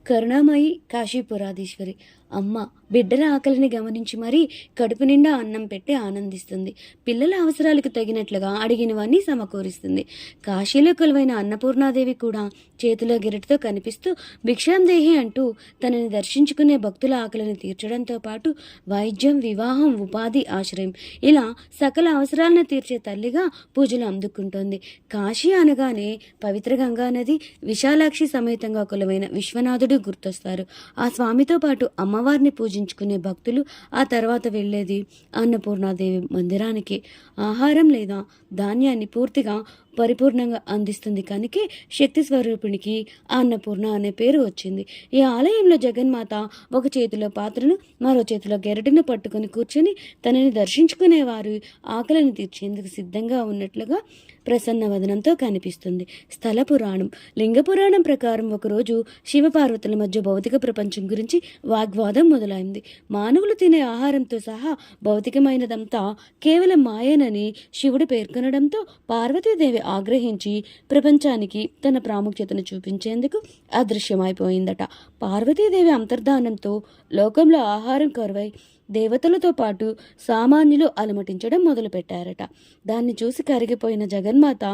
కరుణామయి కాశీపురాధీశ్వరి అమ్మ బిడ్డల ఆకలిని గమనించి మరీ కడుపు నిండా అన్నం పెట్టి ఆనందిస్తుంది. పిల్లల అవసరాలకు తగినట్లుగా అడిగినవన్నీ సమకూరుస్తుంది. కాశీలో కొలువైన అన్నపూర్ణాదేవి కూడా చేతిలో గిరటితో కనిపిస్తూ భిక్షాందేహి అంటూ తనని దర్శించుకునే భక్తుల ఆకలిని తీర్చడంతో పాటు వైద్యం, వివాహం, ఉపాధి, ఆశ్రయం ఇలా సకల అవసరాలను తీర్చే తల్లిగా పూజలు అందుకుంటోంది. కాశీ అనగానే పవిత్ర గంగా నది, విశాలాక్షి సమేతంగా కొలువైన విశ్వనాథుడు గుర్తొస్తారు. ఆ స్వామితో పాటు అమ్మవారిని పూజించుకునే భక్తులు ఆ తర్వాత వెళ్ళేది అన్నపూర్ణాదేవి మందిరానికి. ఆహారం లేదా ధాన్యాన్ని పూర్తిగా పరిపూర్ణంగా అందిస్తుంది కనుక శక్తి స్వరూపిణికి అన్నపూర్ణ అనే పేరు వచ్చింది. ఈ ఆలయంలో జగన్మాత ఒక చేతిలో పాత్రను, మరో చేతిలో గెరటిని పట్టుకుని కూర్చొని తనని దర్శించుకునేవారు ఆకలిని తీర్చేందుకు సిద్ధంగా ఉన్నట్లుగా ప్రసన్న వదనంతో కనిపిస్తుంది. స్థల పురాణం. లింగ పురాణం ప్రకారం ఒకరోజు శివపార్వతుల మధ్య భౌతిక ప్రపంచం గురించి వాగ్వాదం మొదలైంది. మానవులు తినే ఆహారంతో సహా భౌతికమైనదంతా కేవలం మాయనని శివుడు పేర్కొనడంతో పార్వతీదేవి ఆగ్రహించి ప్రపంచానికి తన ప్రాముఖ్యతను చూపించేందుకు అదృశ్యమైపోయిందట. పార్వతీదేవి అంతర్ధానంతో లోకంలో ఆహారం కరువై దేవతలతో పాటు సామాన్యులు అలమటించడం మొదలుపెట్టారట. దాన్ని చూసి కరిగిపోయిన జగన్మాత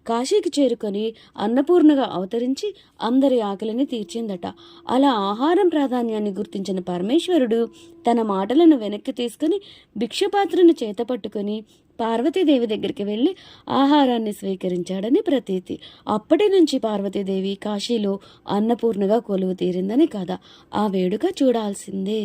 కాశీకి చేరుకొని అన్నపూర్ణగా అవతరించి అందరి ఆకలిని తీర్చిందట. అలా ఆహారం ప్రాధాన్యాన్ని గుర్తించిన పరమేశ్వరుడు తన మాటలను వెనక్కి తీసుకుని భిక్షపాత్రను చేతపట్టుకొని పార్వతీదేవి దగ్గరికి వెళ్ళి ఆహారాన్ని స్వీకరించాడని ప్రతీతి. అప్పటి నుంచి పార్వతీదేవి కాశీలో అన్నపూర్ణగా కొలువు తీరిందని కథ. ఆ వేడుక చూడాల్సిందే.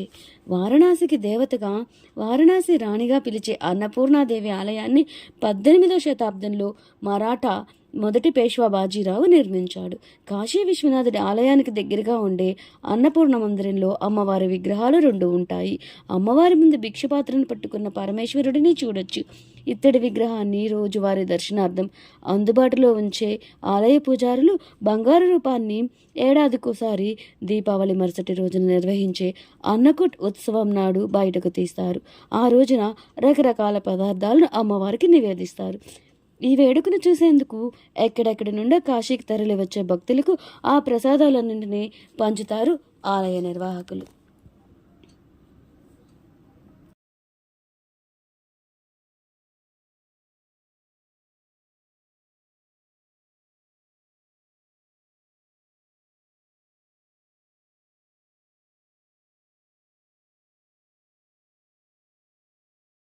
వారణాసికి దేవతగా, వారణాసి రాణిగా పిలిచే అన్నపూర్ణాదేవి ఆలయాన్ని 18వ శతాబ్దంలో మరాఠా మొదటి పేష్వా బాజీరావు నిర్మించాడు. కాశీ విశ్వనాథుడి ఆలయానికి దగ్గరగా ఉండే అన్నపూర్ణ మందిరంలో అమ్మవారి విగ్రహాలు 2 ఉంటాయి. అమ్మవారి ముందు భిక్షపాత్రను పట్టుకున్న పరమేశ్వరుడిని చూడొచ్చు. ఇత్తడి విగ్రహాన్ని రోజువారీ దర్శనార్థం అందుబాటులో ఉంచే ఆలయ పూజారులు బంగారు రూపాన్ని ఏడాదికోసారి దీపావళి మరుసటి రోజున నిర్వహించే అన్నకూట్ ఉత్సవం నాడు బయటకు తీస్తారు. ఆ రోజున రకరకాల పదార్థాలను అమ్మవారికి నివేదిస్తారు. ఈ వేడుకను చూసేందుకు ఎక్కడెక్కడి నుండో కాశీకి తరలి వచ్చే భక్తులకు ఆ ప్రసాదాలన్నింటినీ పంచుతారు ఆలయ నిర్వాహకులు.